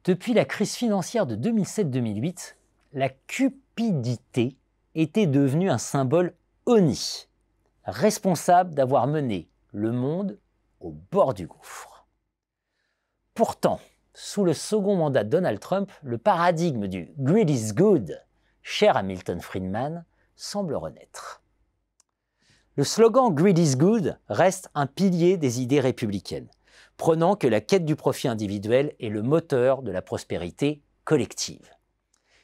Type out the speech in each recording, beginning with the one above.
Depuis la crise financière de 2007-2008, la cupidité était devenue un symbole honni, responsable d'avoir mené le monde au bord du gouffre. Pourtant, sous le second mandat de Donald Trump, le paradigme du « greed is good », cher à Milton Friedman, semble renaître. Le slogan « greed is good » reste un pilier des idées républicaines, prenant que la quête du profit individuel est le moteur de la prospérité collective.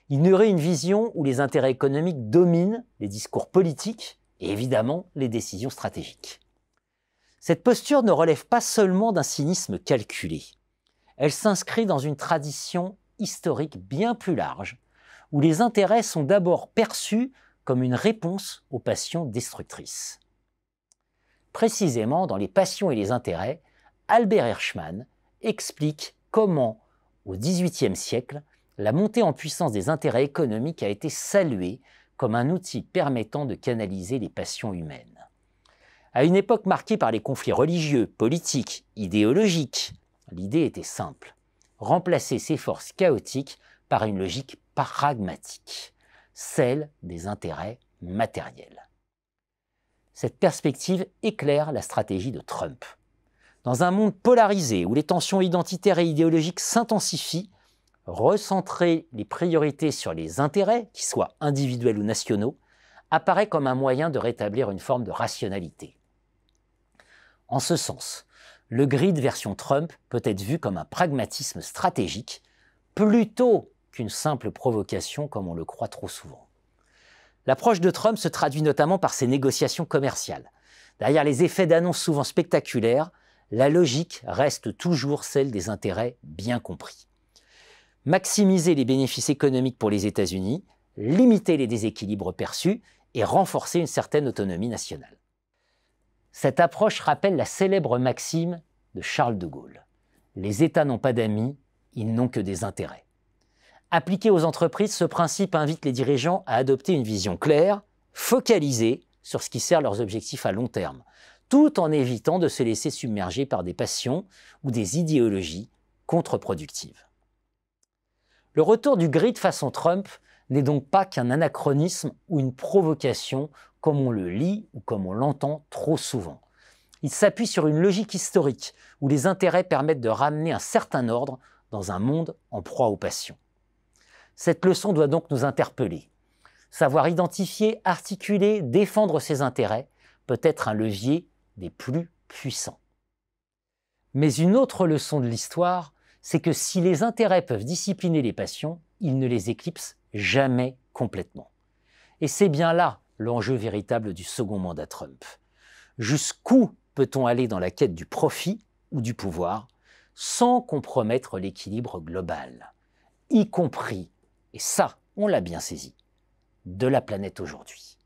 Il nourrit une vision où les intérêts économiques dominent les discours politiques et évidemment les décisions stratégiques. Cette posture ne relève pas seulement d'un cynisme calculé. Elle s'inscrit dans une tradition historique bien plus large, où les intérêts sont d'abord perçus comme une réponse aux passions destructrices. Précisément dans Les passions et les intérêts, Albert Hirschman explique comment, au XVIIIe siècle, la montée en puissance des intérêts économiques a été saluée comme un outil permettant de canaliser les passions humaines. À une époque marquée par les conflits religieux, politiques, idéologiques, l'idée était simple: remplacer ces forces chaotiques par une logique pragmatique, celle des intérêts matériels. Cette perspective éclaire la stratégie de Trump. Dans un monde polarisé où les tensions identitaires et idéologiques s'intensifient, recentrer les priorités sur les intérêts, qu'ils soient individuels ou nationaux, apparaît comme un moyen de rétablir une forme de rationalité. En ce sens, le grid version Trump peut être vu comme un pragmatisme stratégique plutôt qu'une simple provocation comme on le croit trop souvent. L'approche de Trump se traduit notamment par ses négociations commerciales. Derrière les effets d'annonce souvent spectaculaires, la logique reste toujours celle des intérêts bien compris. Maximiser les bénéfices économiques pour les États-Unis, limiter les déséquilibres perçus et renforcer une certaine autonomie nationale. Cette approche rappelle la célèbre maxime de Charles de Gaulle: les États n'ont pas d'amis, ils n'ont que des intérêts. Appliqué aux entreprises, ce principe invite les dirigeants à adopter une vision claire, focalisée sur ce qui sert leurs objectifs à long terme, tout en évitant de se laisser submerger par des passions ou des idéologies contre-productives. Le retour du grid façon Trump n'est donc pas qu'un anachronisme ou une provocation comme on le lit ou comme on l'entend trop souvent. Il s'appuie sur une logique historique où les intérêts permettent de ramener un certain ordre dans un monde en proie aux passions. Cette leçon doit donc nous interpeller. Savoir identifier, articuler, défendre ses intérêts peut être un levier des plus puissants. Mais une autre leçon de l'histoire, c'est que si les intérêts peuvent discipliner les passions, ils ne les éclipsent jamais complètement. Et c'est bien là l'enjeu véritable du second mandat Trump. Jusqu'où peut-on aller dans la quête du profit ou du pouvoir sans compromettre l'équilibre global, y compris, et ça, on l'a bien saisi, de la planète aujourd'hui.